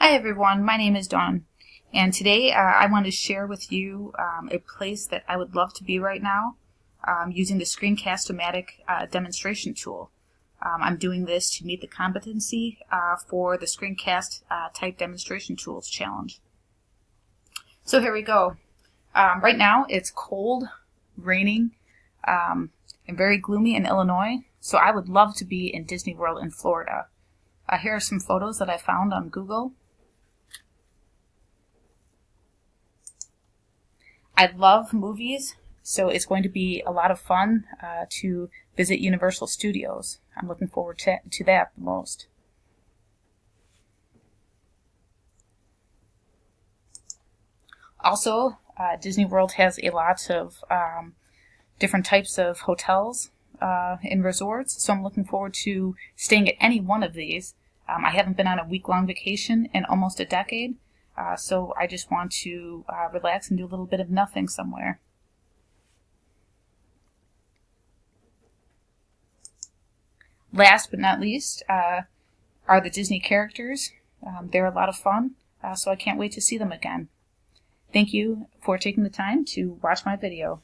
Hi everyone, my name is Dawn, and today I want to share with you a place that I would love to be right now using the Screencast-O-Matic demonstration tool. I'm doing this to meet the competency for the Screencast type demonstration tools challenge. So here we go. Right now it's cold, raining, and very gloomy in Illinois, so I would love to be in Disney World in Florida. Here are some photos that I found on Google. I love movies, so it's going to be a lot of fun to visit Universal Studios. I'm looking forward to that the most. Also, Disney World has a lot of different types of hotels and resorts, so I'm looking forward to staying at any one of these. I haven't been on a week-long vacation in almost a decade. So I just want to relax and do a little bit of nothing somewhere. Last but not least are the Disney characters. They're a lot of fun, so I can't wait to see them again. Thank you for taking the time to watch my video.